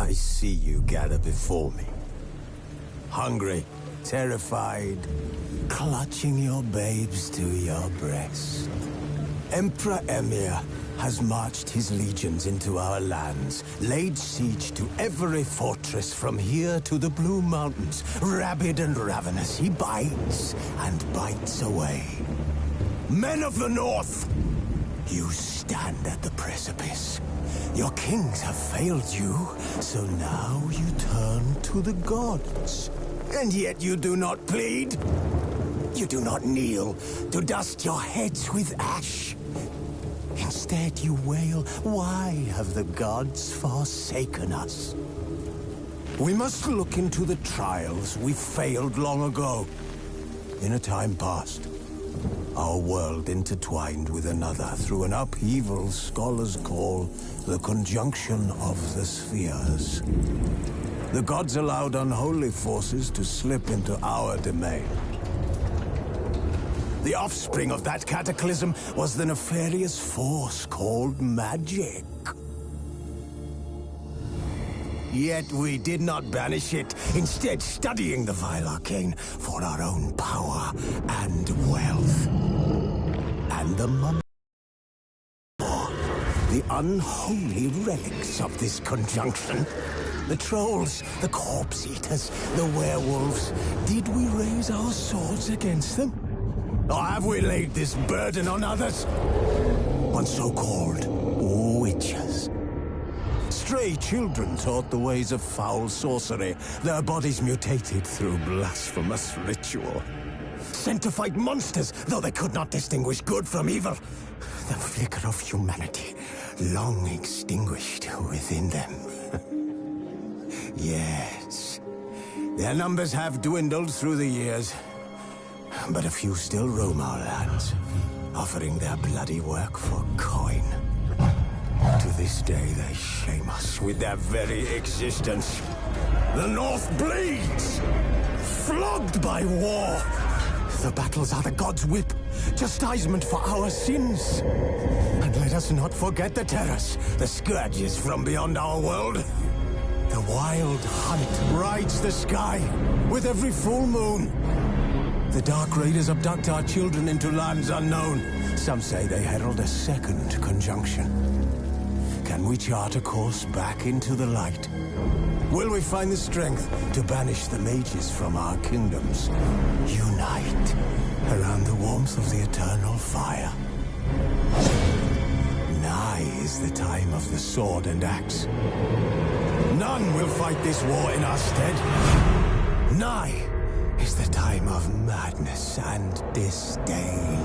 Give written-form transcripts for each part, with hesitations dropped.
I see you gather before me. Hungry, terrified, clutching your babes to your breast. Emperor Emir has marched his legions into our lands, laid siege to every fortress from here to the Blue Mountains. Rabid and ravenous, he bites and bites away. Men of the North, you stand at the precipice. Your kings have failed you, so now you turn to the gods. And yet you do not plead. You do not kneel to dust your heads with ash. Instead you wail, why have the gods forsaken us? We must look into the trials we failed long ago. In a time past, our world intertwined with another through an upheaval scholars call the conjunction of the spheres. The gods allowed unholy forces to slip into our domain. The offspring of that cataclysm was the nefarious force called magic. Yet we did not banish it, instead studying the vile arcane for our own power and wealth. And the the unholy relics of this conjunction. The trolls, the corpse-eaters, the werewolves. Did we raise our swords against them? Or have we laid this burden on others? On so-called witches. Stray children taught the ways of foul sorcery, their bodies mutated through blasphemous ritual. Sent to fight monsters, though they could not distinguish good from evil. The flicker of humanity, long extinguished within them. Yes, their numbers have dwindled through the years. But a few still roam our lands, offering their bloody work for coin. To this day, they shame us with their very existence. The North bleeds, flogged by war. The battles are the gods' whip, chastisement for our sins. And let us not forget the terrors, the scourges from beyond our world. The wild hunt rides the sky with every full moon. The Dark Raiders abduct our children into lands unknown. Some say they herald a second conjunction. Can we chart a course back into the light? Will we find the strength to banish the mages from our kingdoms? Unite around the warmth of the eternal fire. Nigh is the time of the sword and axe. None will fight this war in our stead. Nigh is the time of madness and disdain.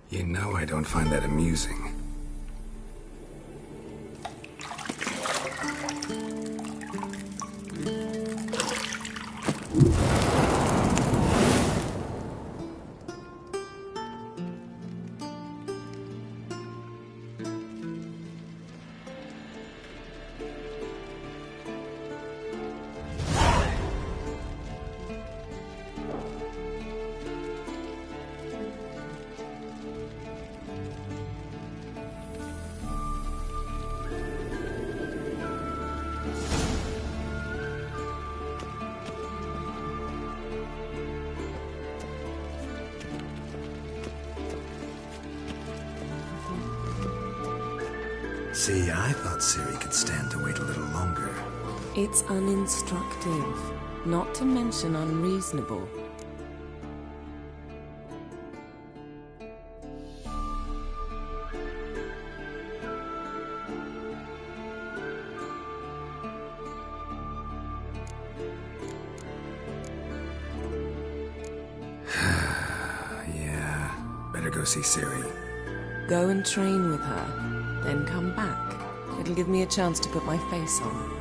You know I don't find that amusing. See, I thought Ciri could stand to wait a little longer. It's uninstructive, not to mention unreasonable. Yeah, better go see Ciri. Go and train with her, then come back. It'll give me a chance to put my face on.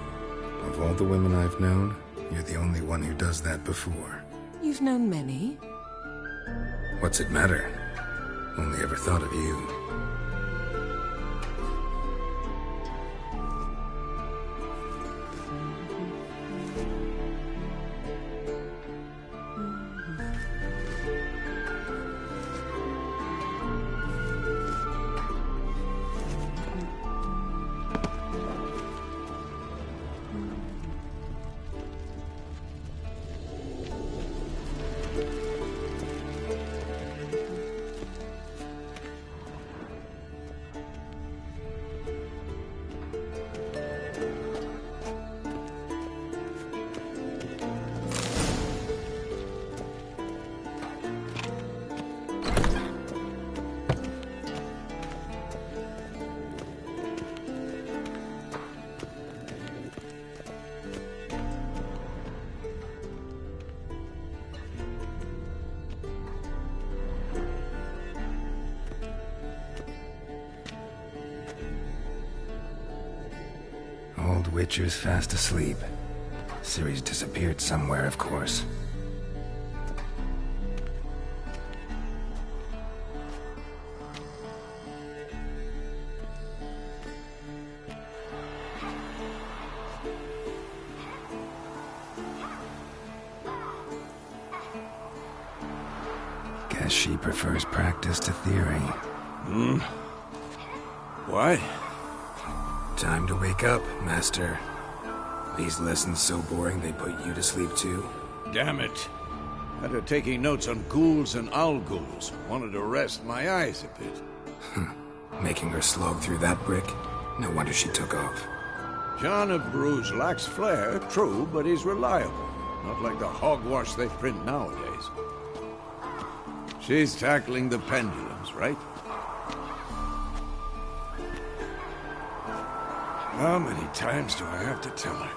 Of all the women I've known, you're the only one who does that before. You've known many. What's it matter? Only ever thought of you. Old Witcher's fast asleep. Ciri's disappeared somewhere, of course. Guess she prefers practice to theory. What? Time to wake up, Master. These lessons so boring they put you to sleep too? Damn it. After taking notes on ghouls and owl ghouls, wanted to rest my eyes a bit. Making her slog through that brick? No wonder she took off. John of Bruges lacks flair, true, but he's reliable. Not like the hogwash they print nowadays. She's tackling the pendulums, right? How many times do I have to tell her?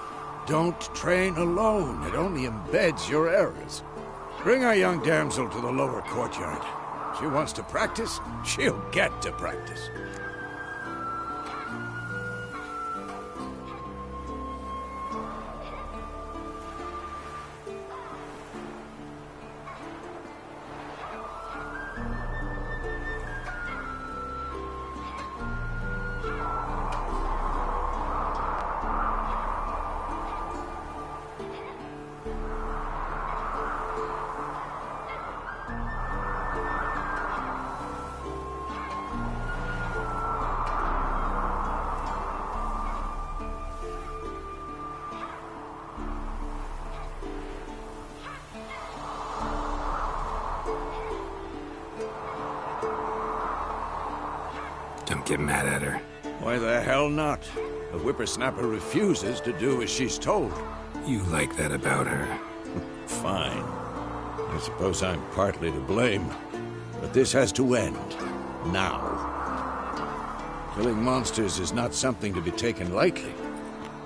Don't train alone. It only embeds your errors. Bring our young damsel to the lower courtyard. She wants to practice, she'll get to practice. Don't get mad at her. Why the hell not? The whippersnapper refuses to do as she's told. You like that about her. Fine. I suppose I'm partly to blame. But this has to end. Now. Killing monsters is not something to be taken lightly.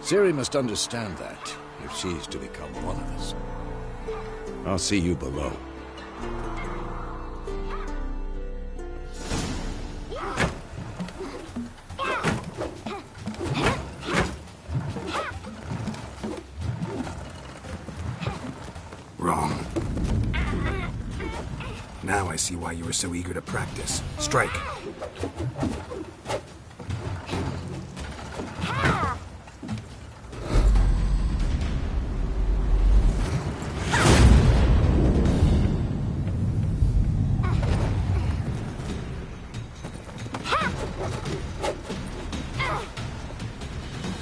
Ciri must understand that, if she's to become one of us. I'll see you below. Wrong. Now I see why you were so eager to practice. Strike.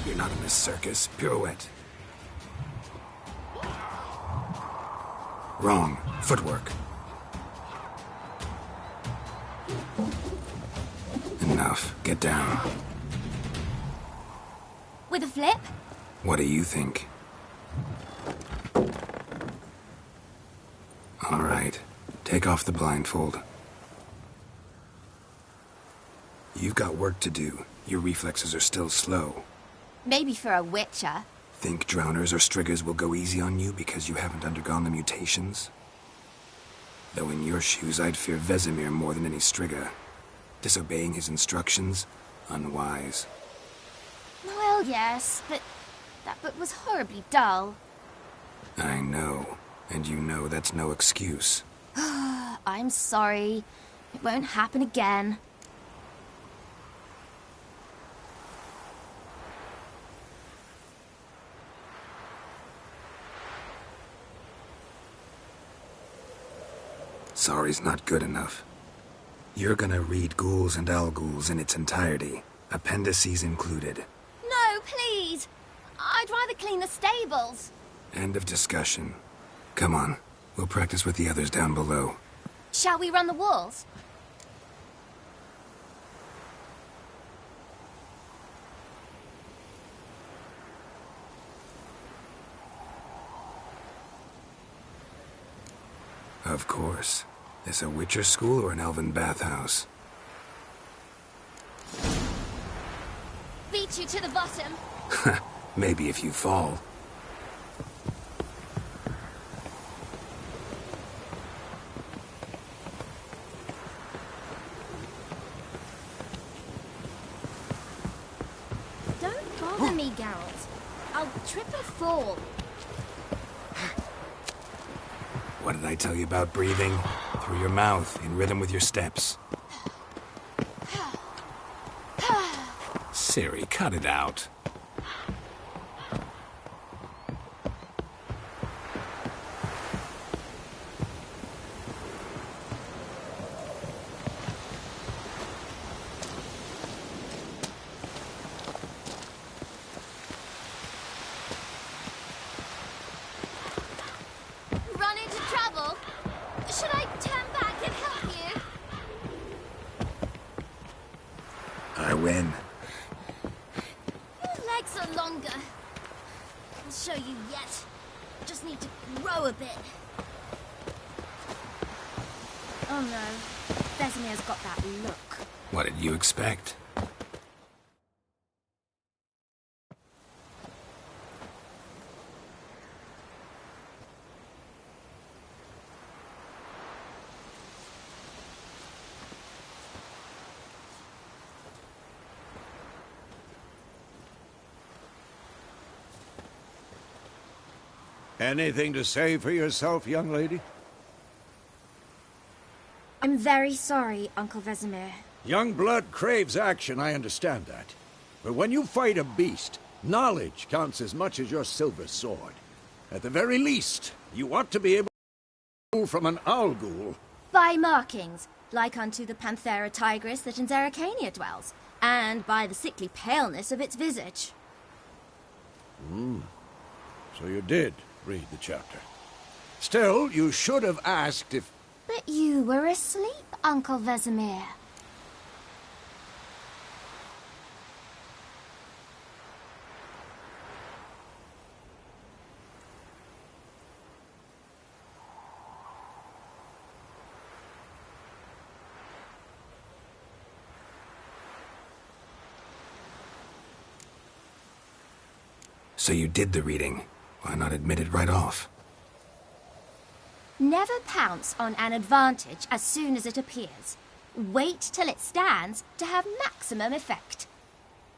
You're not in this circus. Pirouette. Wrong. Footwork. Enough. Get down. With a flip? What do you think? All right. Take off the blindfold. You've got work to do. Your reflexes are still slow. Maybe for a witcher. Think drowners or striggers will go easy on you because you haven't undergone the mutations? Though in your shoes, I'd fear Vesemir more than any strigger. Disobeying his instructions? Unwise. Well, yes, but that book was horribly dull. I know. And you know that's no excuse. I'm sorry. It won't happen again. Sorry's not good enough. You're gonna read Ghouls and Al-Ghouls in its entirety, appendices included. No, please! I'd rather clean the stables. End of discussion. Come on, we'll practice with the others down below. Shall we run the walls? Of course. This a Witcher school or an elven bathhouse? Beat you to the bottom. Maybe if you fall. Don't bother me, Geralt. I'll trip and fall. What did I tell you about breathing? Through your mouth, in rhythm with your steps. Ciri, cut it out. Run into trouble? Should I turn back and help you? I win. Your legs are longer. I'll show you yet. Just need to grow a bit. Oh no. Vesemir's got that look. What did you expect? Anything to say for yourself, young lady? I'm very sorry, Uncle Vesemir. Young blood craves action, I understand that. But when you fight a beast, knowledge counts as much as your silver sword. At the very least, you ought to be able to move from an Al-Ghul. By markings, like unto the Panthera tigris that in Zerrikania dwells, and by the sickly paleness of its visage. So you did read the chapter. Still, you should have asked if... But you were asleep, Uncle Vesemir. So you did the reading. Why not admit it right off? Never pounce on an advantage as soon as it appears. Wait till it stands to have maximum effect.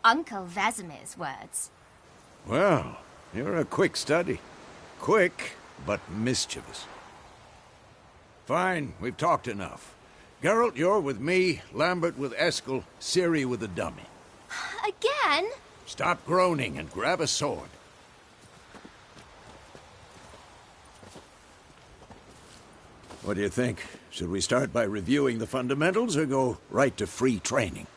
Uncle Vesemir's words. Well, you're a quick study. Quick, but mischievous. Fine, we've talked enough. Geralt, you're with me, Lambert with Eskel, Ciri with the dummy. Again? Stop groaning and grab a sword. What do you think? Should we start by reviewing the fundamentals or go right to free training?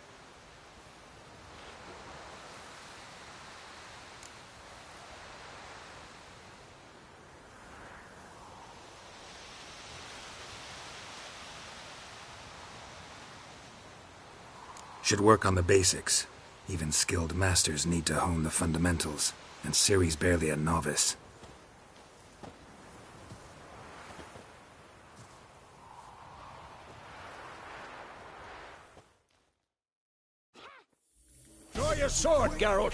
Should work on the basics. Even skilled masters need to hone the fundamentals, and Ciri's barely a novice. Draw your sword, Geralt!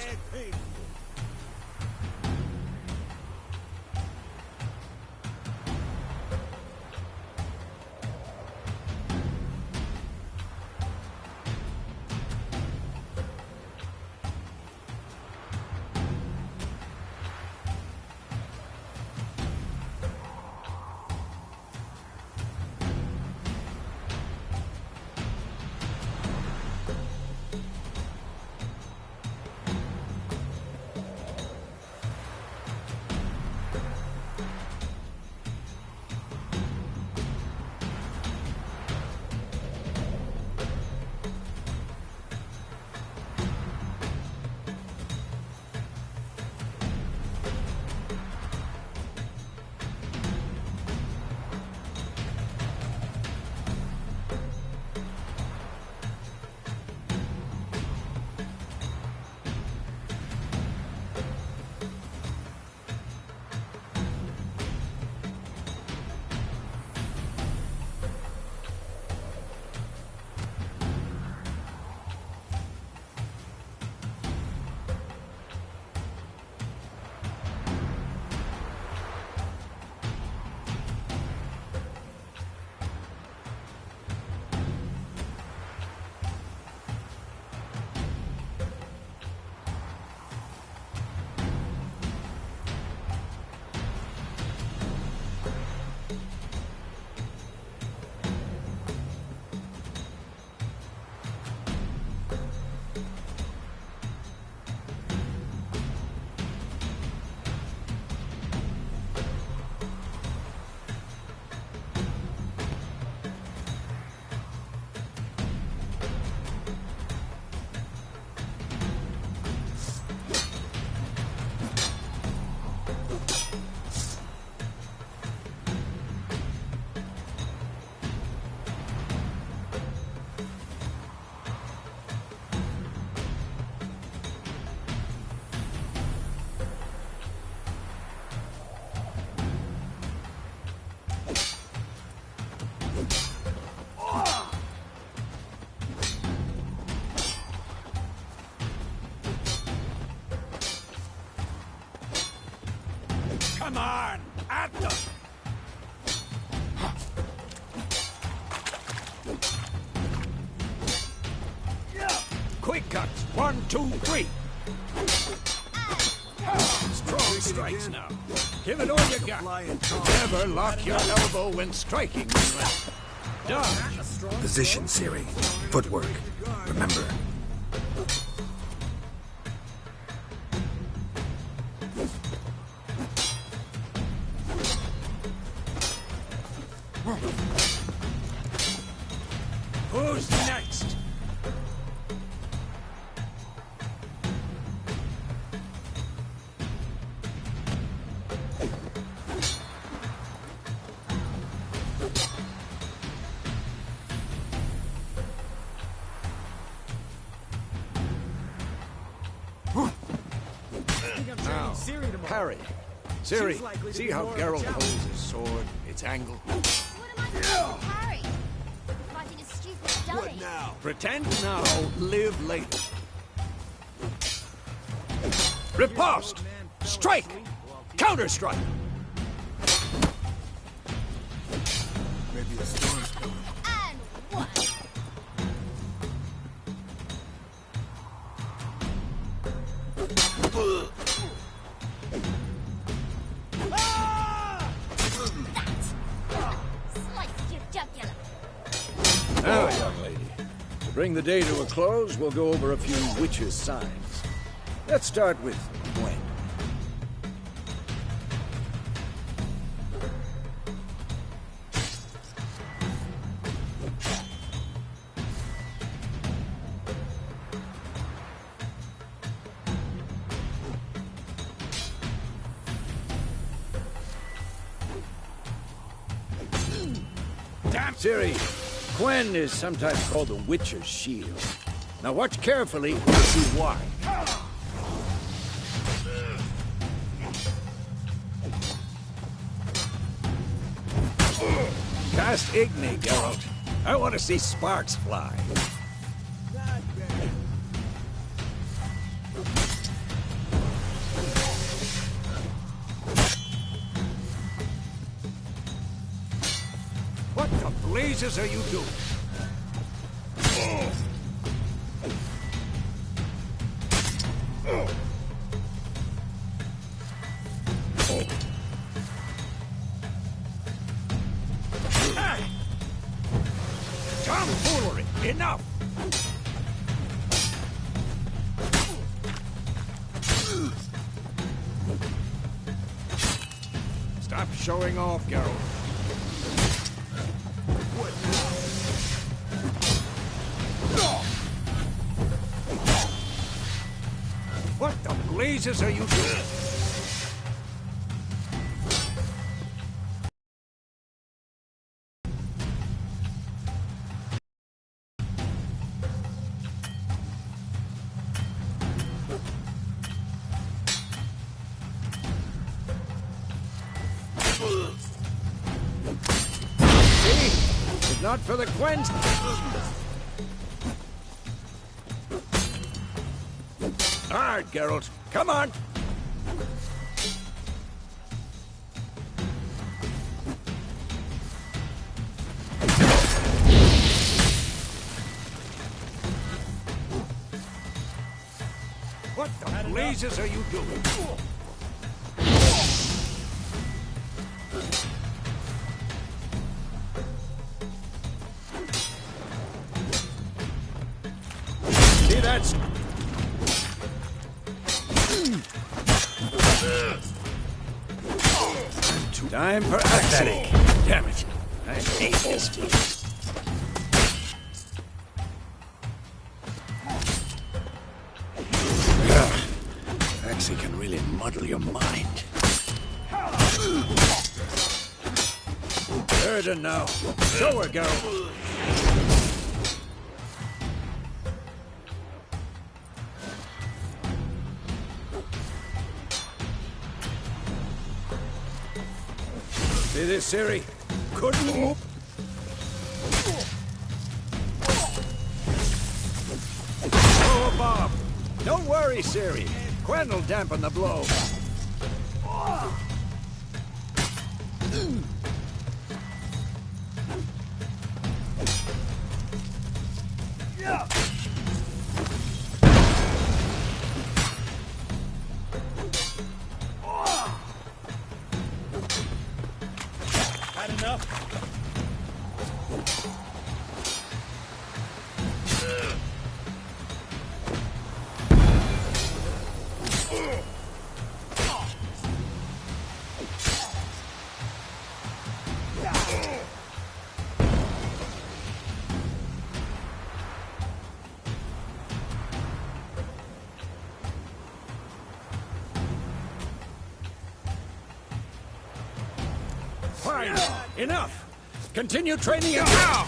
Come on! At them! Quick cuts! 1, 2, 3! Strong strikes now. Give it all you got. Never lock your elbow when striking. Dodge. Position, Ciri. Footwork. Remember. Who's next? Now, parry. Ciri, see how Geralt holds his sword, its angle? What am I supposed to parry? Fighting a stupid dummy. Pretend now, live later. Riposte! Strike! Counter-strike! Maybe the storm's coming. And what? Sliced your jugular. Now, young lady, to bring the day to a close, we'll go over a few witches' signs. Let's start with Gwen. Damn, Siri, Gwen is sometimes called the Witcher's Shield. Now watch carefully and see why. Cast Igni, Geralt. I want to see sparks fly. What the blazes are you doing? Tomfoolery! Enough! Stop showing off, Geralt. What the blazes are you doing? See? If not for the Gwens. Hard, Geralt. Come on. What the blazes are you doing? See, that's... Time for action. Damn it. I hate this place. Actually can really muddle your mind. Burden now. Show her, girl. See this, Siri? Couldn't move. Throw a bomb. Don't worry, Siri. Gwen will dampen the blow. Had enough? Fine. Enough. Continue training it now.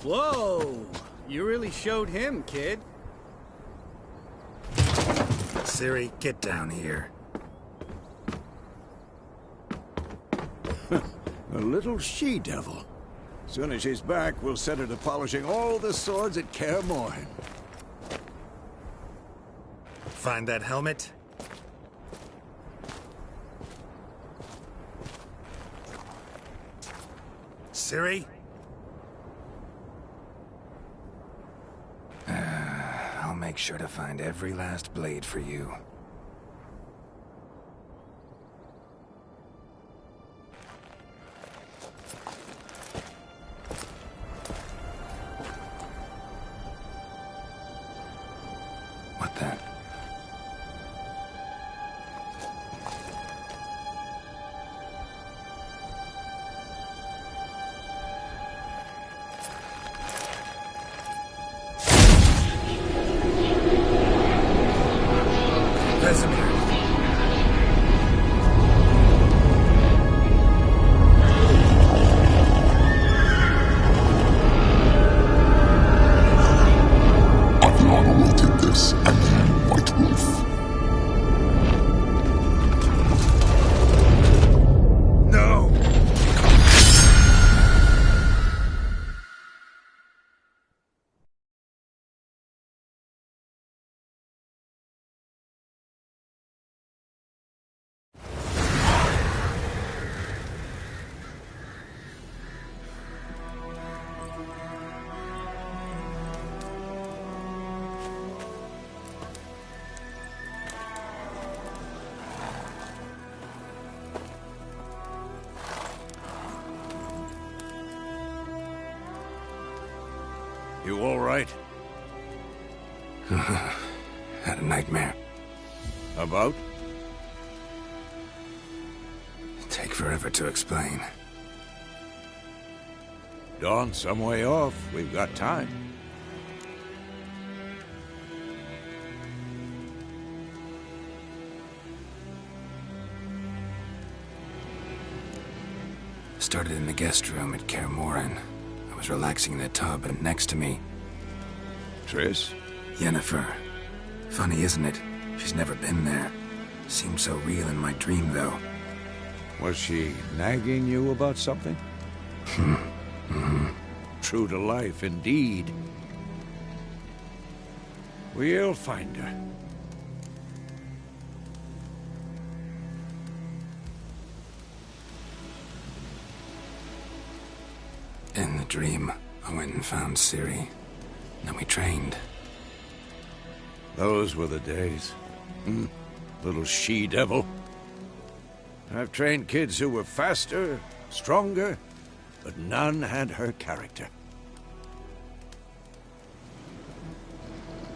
Whoa! You really showed him, kid. Siri, get down here. A little she-devil. Soon as she's back, we'll set her to polishing all the swords at Kaer Morhen. Find that helmet? Ciri? I'll make sure to find every last blade for you. What then? You all right? Had a nightmare. About? Take forever to explain. Dawn's some way off. We've got time. Started in the guest room at Kaer Morhen. I was relaxing in a tub, and next to me... Triss? Yennefer. Funny, isn't it? She's never been there. Seemed so real in my dream, though. Was she nagging you about something? True to life, indeed. We'll find her. In the dream, I went and found Ciri. Then we trained. Those were the days. Little she-devil. I've trained kids who were faster, stronger, but none had her character.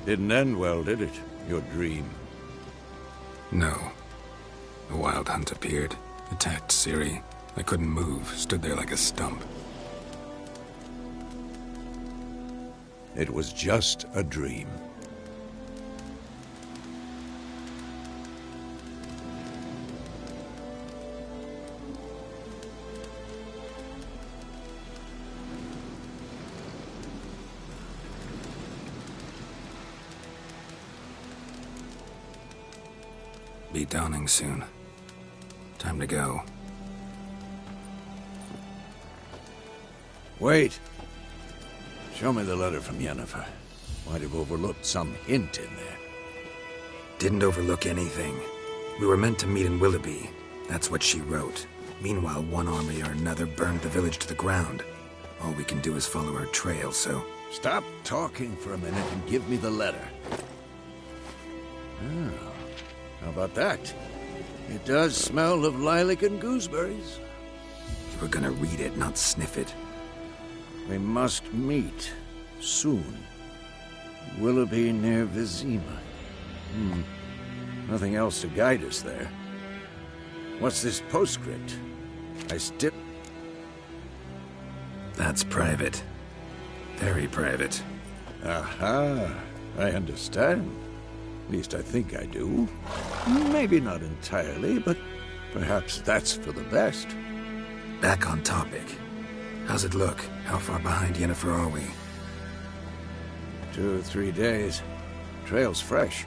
Didn't end well, did it? Your dream? No. A wild hunt appeared, attacked Ciri. I couldn't move, stood there like a stump. It was just a dream. Be dawning soon. Time to go. Wait. Show me the letter from Yennefer. Might have overlooked some hint in there. Didn't overlook anything. We were meant to meet in Willoughby. That's what she wrote. Meanwhile, one army or another burned the village to the ground. All we can do is follow her trail, so... Stop talking for a minute and give me the letter. Oh, how about that? It does smell of lilac and gooseberries. You were gonna read it, not sniff it. We must meet soon. Willoughby near Vizima. Nothing else to guide us there. What's this postscript? That's private. Very private. Aha, I understand. At least I think I do. Maybe not entirely, but perhaps that's for the best. Back on topic. How's it look? How far behind Yennefer are we? 2 or 3 days. Trail's fresh,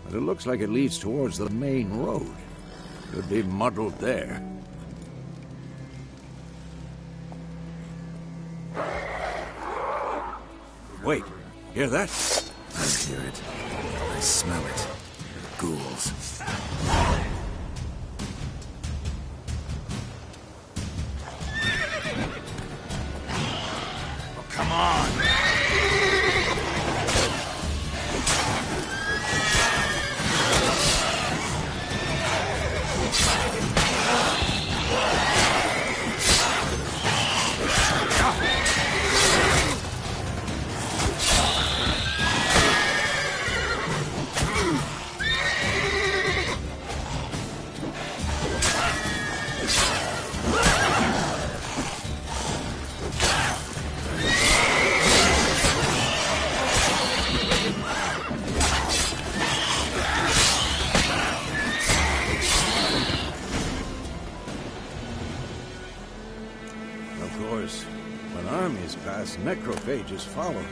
but it looks like it leads towards the main road. Could be muddled there. Wait, hear that? I hear it. I smell it. Ghouls. Oh, come on! Necrophages follow.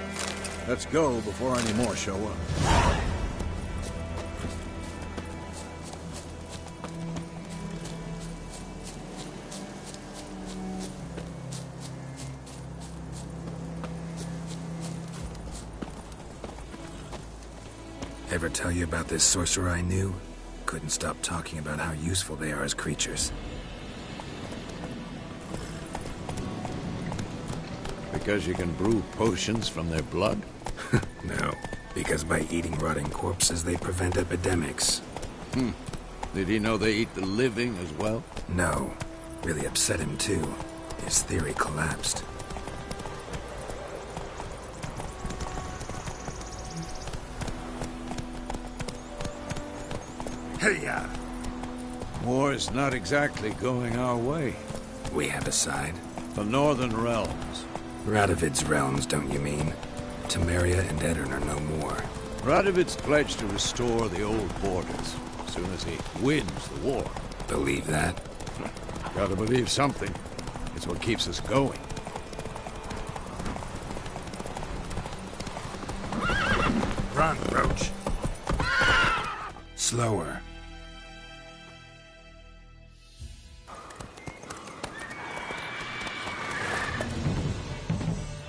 Let's go before any more show up. Ever tell you about this sorcerer I knew? Couldn't stop talking about how useful they are as creatures. Because you can brew potions from their blood? No, because by eating rotting corpses, they prevent epidemics. Did he know they eat the living as well? No. Really upset him, too. His theory collapsed. Hey-ya! War's not exactly going our way. We have a side. The Northern Realms. Radovid's realms, don't you mean? Temeria and Edirn are no more. Radovid's pledged to restore the old borders as soon as he wins the war. Believe that? Gotta believe something. It's what keeps us going. Run, Roach. Slower.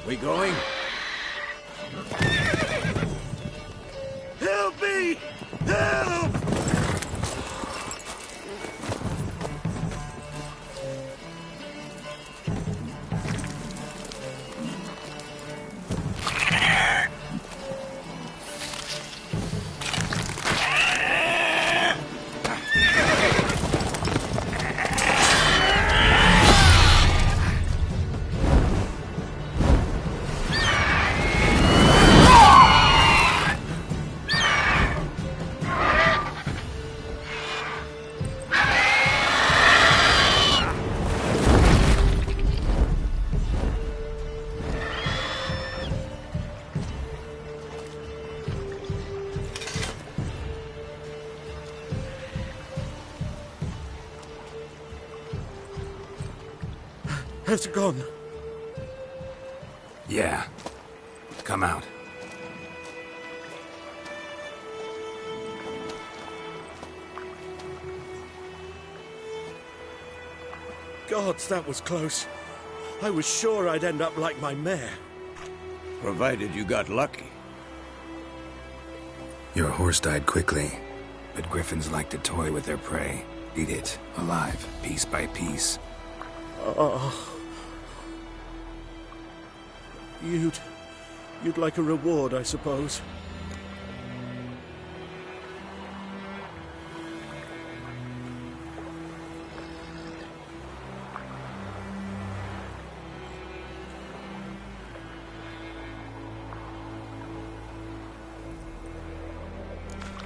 We going? Help me! Help! Has it gone? Yeah. Come out. Gods, that was close. I was sure I'd end up like my mare. Provided you got lucky. Your horse died quickly, but griffins like to toy with their prey. Eat it, alive, piece by piece. You'd like a reward, I suppose.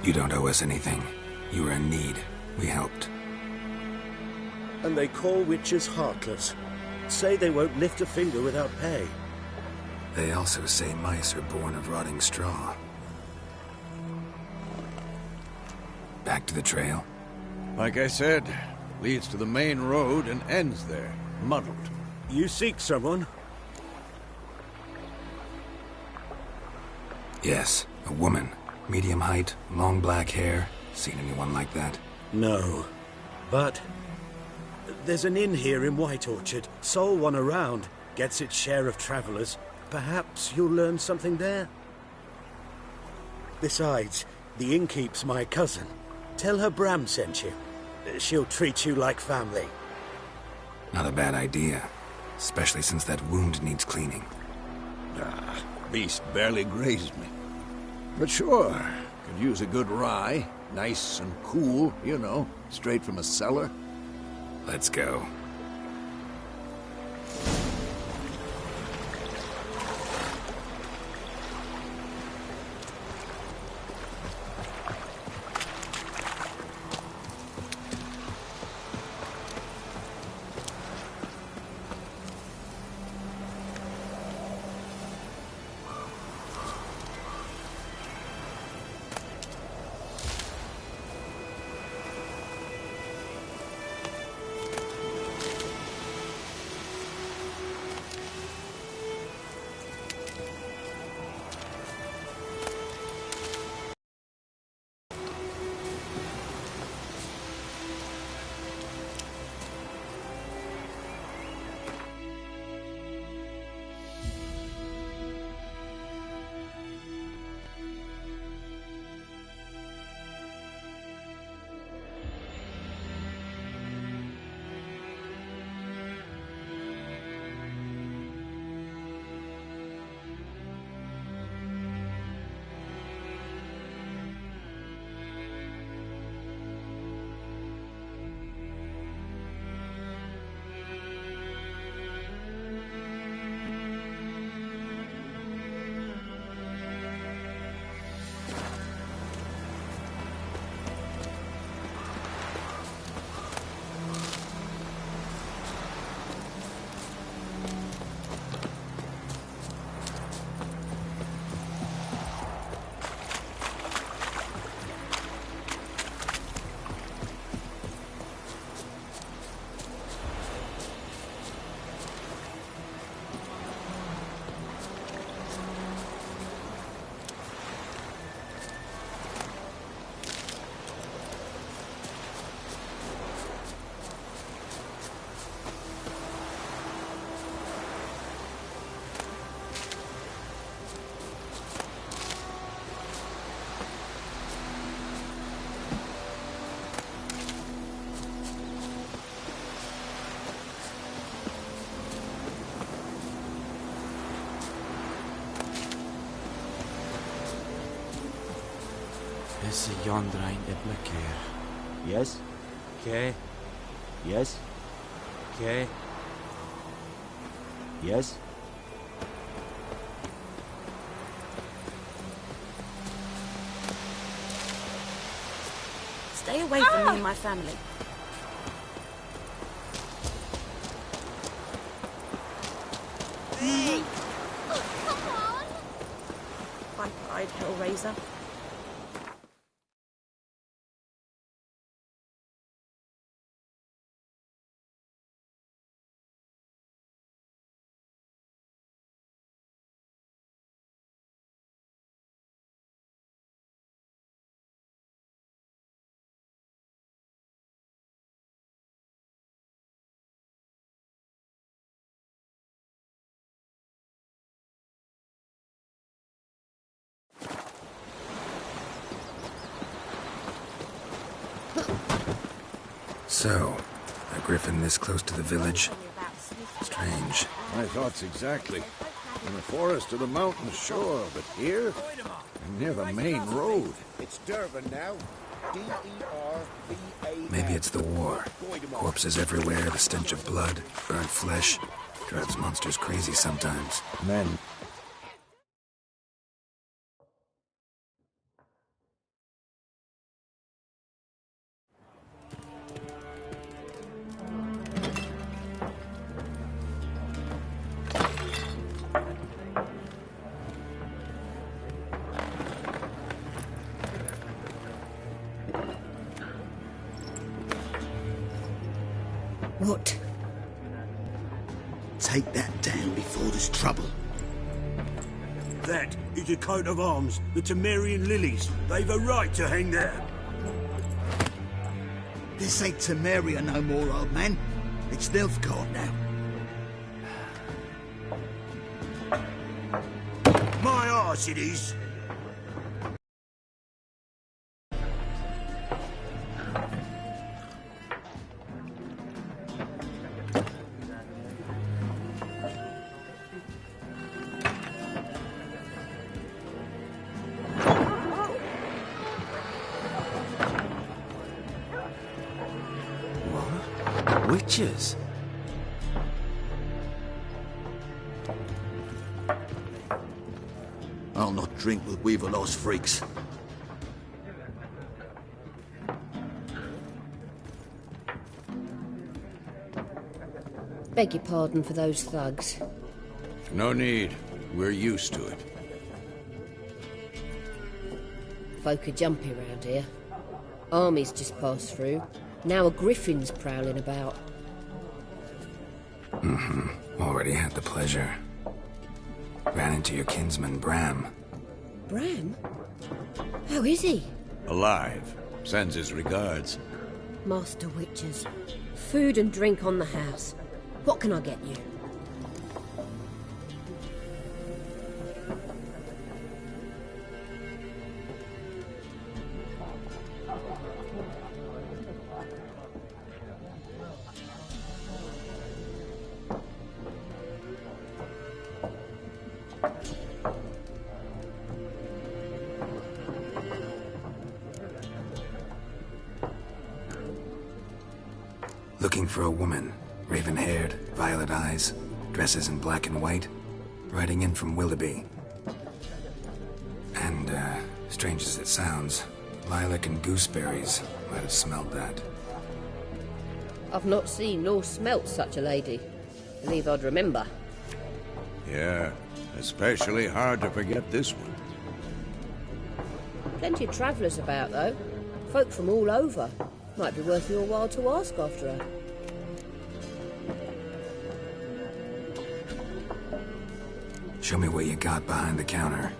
You don't owe us anything. You were in need. We helped. And they call witches heartless. Say they won't lift a finger without pay. They also say mice are born of rotting straw. Back to the trail. Like I said, leads to the main road and ends there, muddled. You seek someone? Yes, a woman. Medium height, long black hair. Seen anyone like that? No. But there's an inn here in White Orchard. Sole one around. Gets its share of travelers. Perhaps you'll learn something there? Besides, the innkeep's my cousin. Tell her Bram sent you. She'll treat you like family. Not a bad idea. Especially since that wound needs cleaning. Ah, beast barely grazed me. But sure, could use a good rye. Nice and cool, you know, straight from a cellar. Let's go. Is yonder ein Iblakeer? Yes? Okay. Yes? Okay. Yes? Stay away from me and my family. Hey! Oh, come on! Pipe-eyed Hellraiser. So, a griffin this close to the village? Strange. My thoughts exactly. In the forest or the mountains, sure, but here? Near the main road. It's Durban now. D-E-R-V-A-N. Maybe it's the war. Corpses everywhere, the stench of blood, burnt flesh. Drives monsters crazy sometimes. Men. What? Take that down before there's trouble. That is a coat of arms, the Temerian lilies. They've a right to hang there. This ain't Temeria no more, old man. It's Nilfgaard now. course it is. Witches? I'll not drink with Weaverlaw's freaks. Beg your pardon for those thugs. No need. We're used to it. Folk are jumpy round here. Armies just passed through. Now a griffin's prowling about. Already had the pleasure. Ran into your kinsman, Bram. Bram? How is he? Alive. Sends his regards. Master Witches. Food and drink on the house. What can I get you? Looking for a woman. Raven-haired, violet eyes, dresses in black and white, riding in from Willoughby. And, strange as it sounds, lilac and gooseberries might have smelled that. I've not seen nor smelt such a lady. Believe I'd remember. Yeah, especially hard to forget this one. Plenty of travellers about, though. Folk from all over. Might be worth your while to ask after her. Show me what you got behind the counter.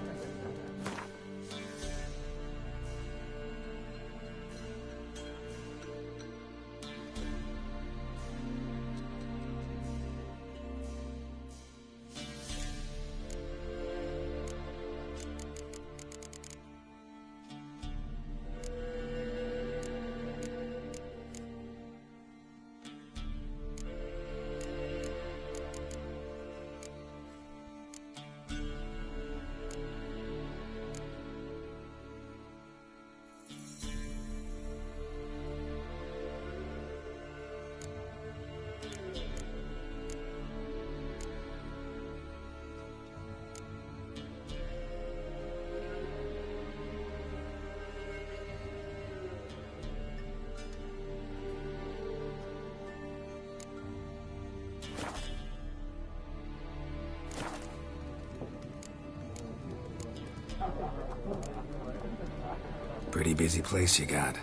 Pretty busy place you got.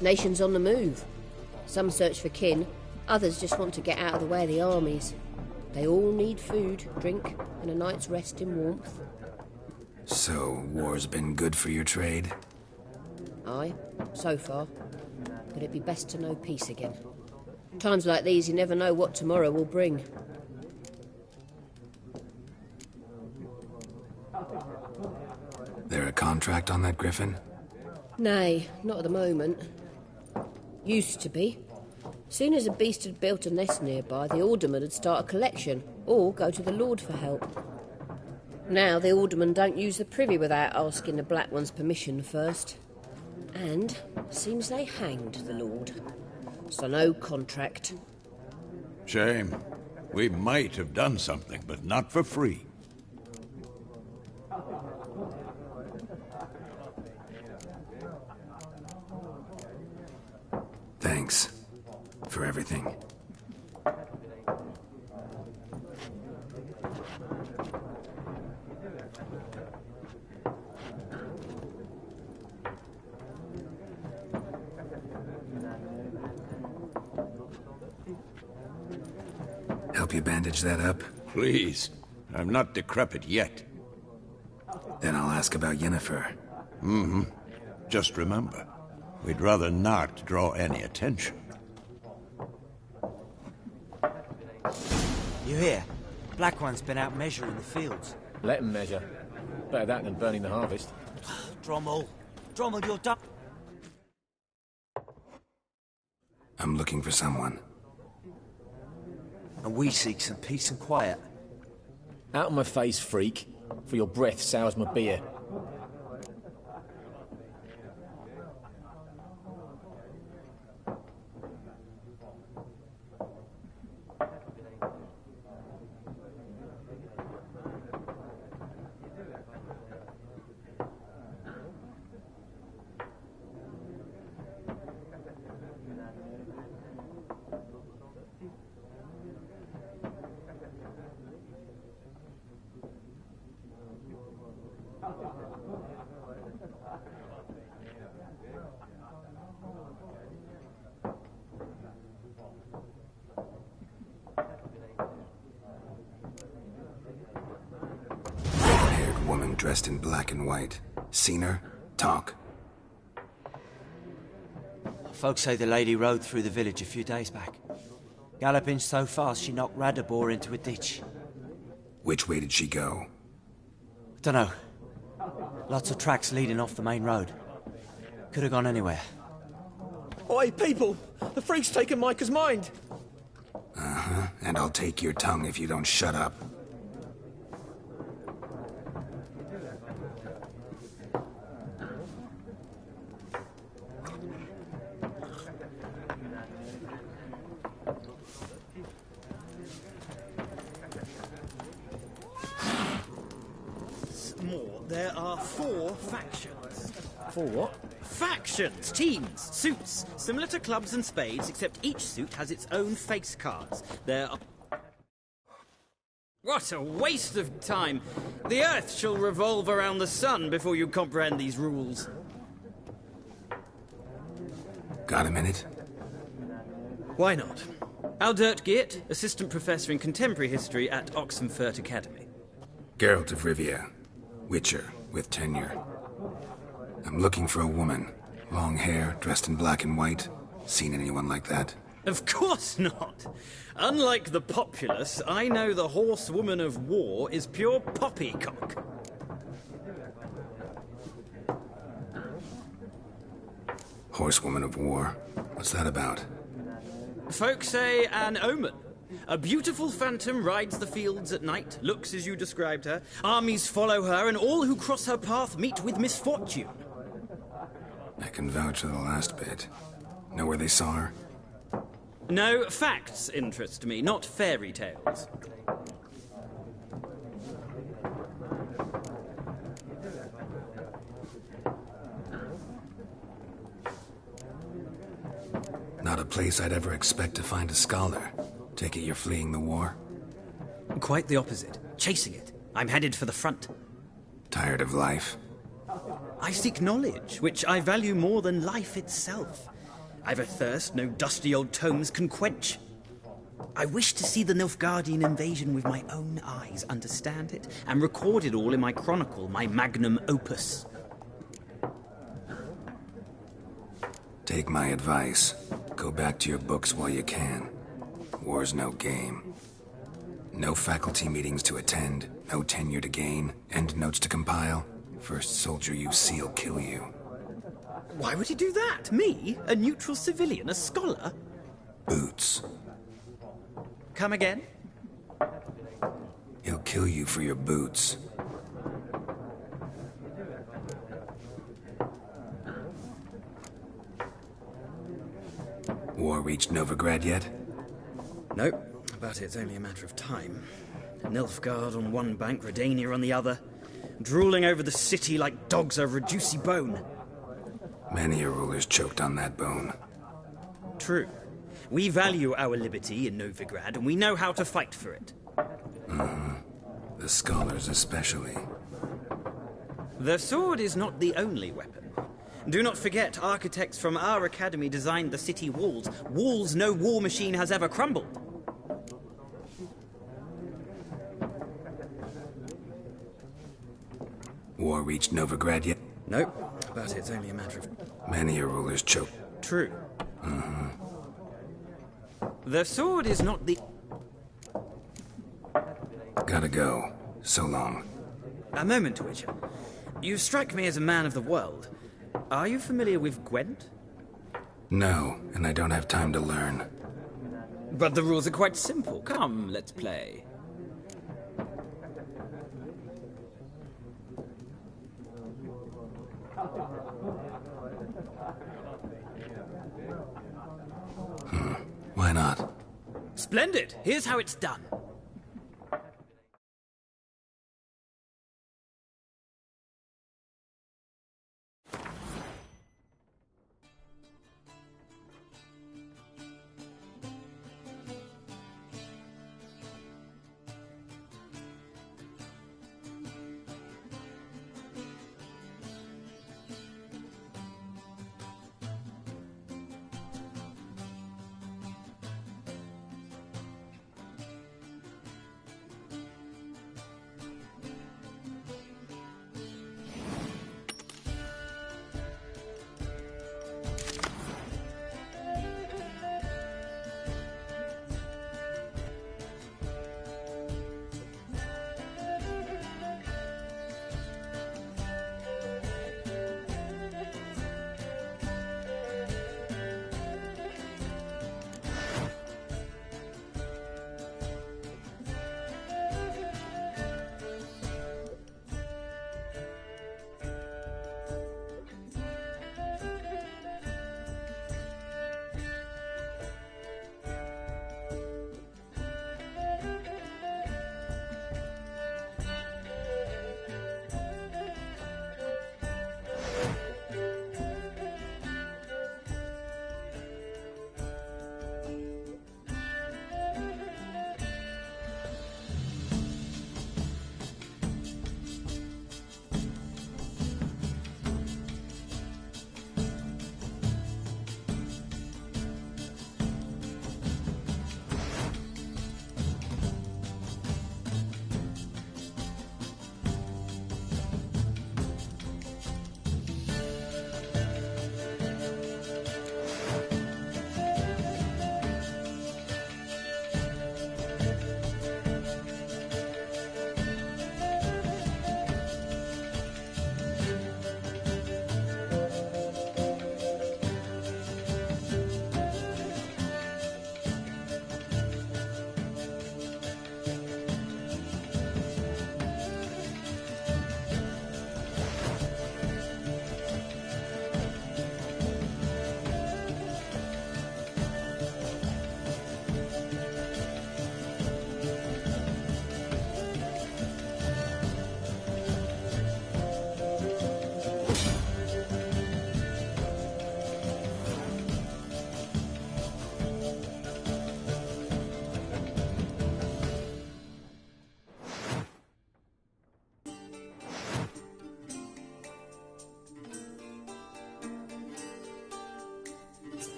Nations on the move. Some search for kin, others just want to get out of the way of the armies. They all need food, drink, and a night's rest in warmth. So, war's been good for your trade? Aye, so far. But it'd be best to know peace again. Times like these, you never know what tomorrow will bring. There a contract on that griffin? Nay, not at the moment. Used to be. Soon as a beast had built a nest nearby, the alderman would start a collection, or go to the Lord for help. Now the aldermen don't use the privy without asking the Black One's permission first. And seems they hanged the Lord. So no contract. Shame. We might have done something, but not for free. Thanks for everything. Help you bandage that up? Please. I'm not decrepit yet. Then I'll ask about Yennefer. Mm-hmm. Just remember, we'd rather not draw any attention. You hear? Black One's been out measuring the fields. Let them measure. Better that than burning the harvest. Drommel, you're done. I'm looking for someone. And we seek some peace and quiet. Out of my face, freak. For your breath sours my beer. Woman dressed in black and white. Seen her? Talk. Folks say the lady rode through the village a few days back. Galloping so fast she knocked Radabor into a ditch. Which way did she go? Dunno. Lots of tracks leading off the main road. Could have gone anywhere. Oi, people! The freak's taken Micah's mind! Uh-huh. And I'll take your tongue if you don't shut up. There are 4 factions. 4 what? Factions, teams, suits, similar to clubs and spades, except each suit has its own face cards. There are... What a waste of time! The Earth shall revolve around the sun before you comprehend these rules. Got a minute? Why not? Aldert Geert, Assistant Professor in Contemporary History at Oxenfurt Academy. Geralt of Rivia. Witcher, with tenure. I'm looking for a woman. Long hair, dressed in black and white. Seen anyone like that? Of course not! Unlike the populace, I know the horsewoman of war is pure poppycock. Horsewoman of war? What's that about? Folk say an omen. A beautiful phantom rides the fields at night, looks as you described her. Armies follow her, and all who cross her path meet with misfortune. I can vouch for the last bit. Know where they saw her? No, facts interest me, not fairy tales. Not a place I'd ever expect to find a scholar. Take it you're fleeing the war? Quite the opposite. Chasing it. I'm headed for the front. Tired of life? I seek knowledge, which I value more than life itself. I've a thirst no dusty old tomes can quench. I wish to see the Nilfgaardian invasion with my own eyes, understand it, and record it all in my chronicle, my magnum opus. Take my advice. Go back to your books while you can. War's no game. No faculty meetings to attend, no tenure to gain, end notes to compile. First soldier you see'll kill you. Why would he do that? Me? A neutral civilian? A scholar? Boots. Come again? He'll kill you for your boots. War reached Novigrad yet? Nope, but it's only a matter of time. Nilfgaard on one bank, Redania on the other, drooling over the city like dogs over a juicy bone. Many a ruler's choked on that bone. True. We value our liberty in Novigrad, and we know how to fight for it. Mm-hmm. The scholars especially. The sword is not the only weapon. Do not forget, architects from our academy designed the city walls. Walls no war machine has ever crumbled. War reached Novigrad yet? Nope, but it's only a matter of... Many a ruler's choke. True. Mm-hmm. The sword is not the... Gotta go. So long. A moment, Witcher. You strike me as a man of the world. Are you familiar with Gwent? No, and I don't have time to learn. But the rules are quite simple. Come, let's play. Why not? Splendid! Here's how it's done.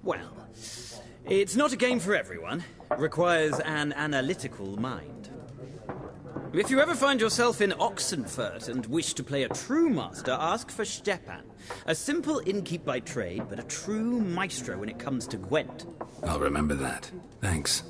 Well, it's not a game for everyone. It requires an analytical mind. If you ever find yourself in Oxenfurt and wish to play a true master, ask for Stepan. A simple innkeep by trade, but a true maestro when it comes to Gwent. I'll remember that. Thanks.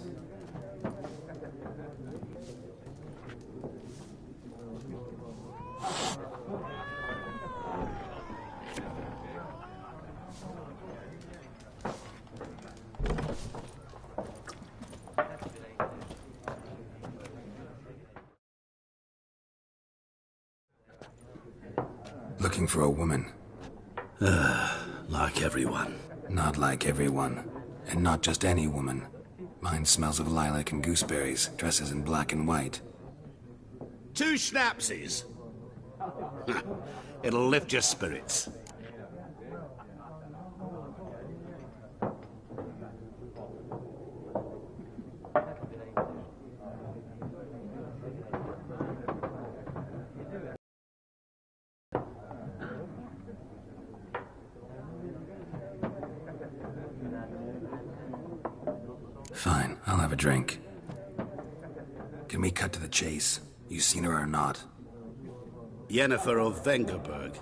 Looking for a woman. Like everyone. Not like everyone. And not just any woman. Mine smells of lilac and gooseberries, dresses in black and white. 2 schnapsies. It'll lift your spirits. Fine, I'll have a drink. Can we cut to the chase? You seen her or not? Yennefer of Vengerberg.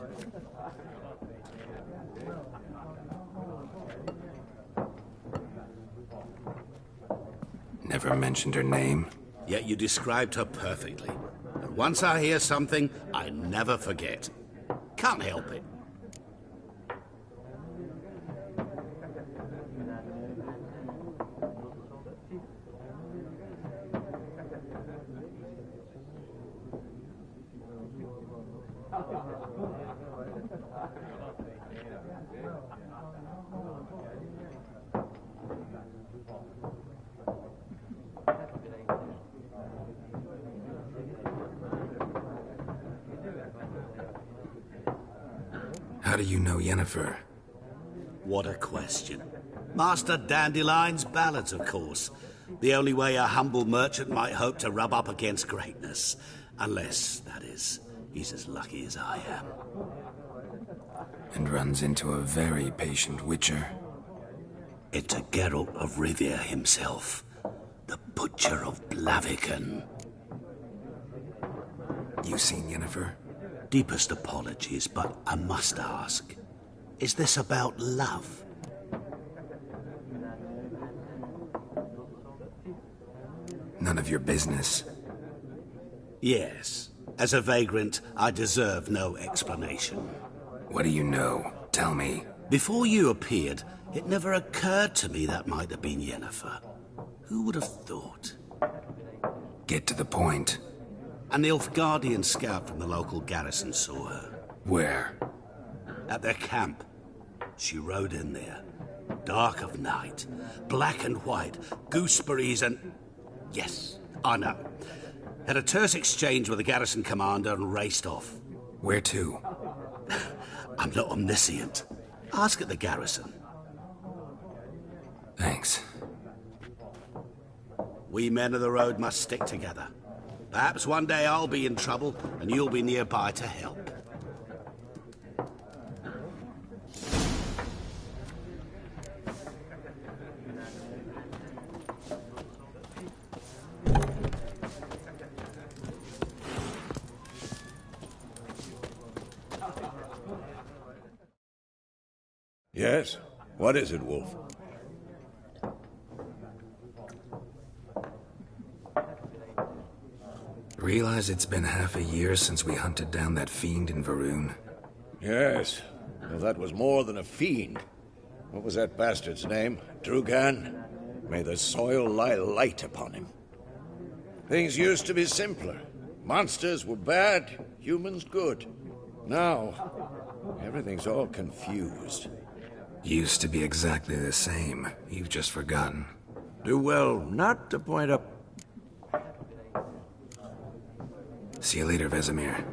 Never mentioned her name. Yet you described her perfectly. And once I hear something, I never forget. Can't help it. How do you know Yennefer? What a question. Master Dandelion's ballads, of course. The only way a humble merchant might hope to rub up against greatness. Unless, that is, he's as lucky as I am. And runs into a very patient witcher. Into Geralt of Rivia himself. The Butcher of Blaviken. You seen Yennefer? Deepest apologies, but I must ask. Is this about love? None of your business. Yes. As a vagrant, I deserve no explanation. What do you know? Tell me. Before you appeared, it never occurred to me that might have been Yennefer. Who would have thought? Get to the point. An Nilfgaardian scout from the local garrison saw her. Where? At their camp. She rode in there. Dark of night. Black and white. Gooseberries and... Yes, I know. Had a terse exchange with the garrison commander and raced off. Where to? I'm not omniscient. Ask at the garrison. Thanks. We men of the road must stick together. Perhaps one day I'll be in trouble and you'll be nearby to help. Yes? What is it, Wolf? Realize it's been half a year since we hunted down that fiend in Varun? Yes. Well, that was more than a fiend. What was that bastard's name? Drugan? May the soil lie light upon him. Things used to be simpler. Monsters were bad, humans good. Now, everything's all confused. Used to be exactly the same. You've just forgotten. Do well not to point up. See you later, Vesemir.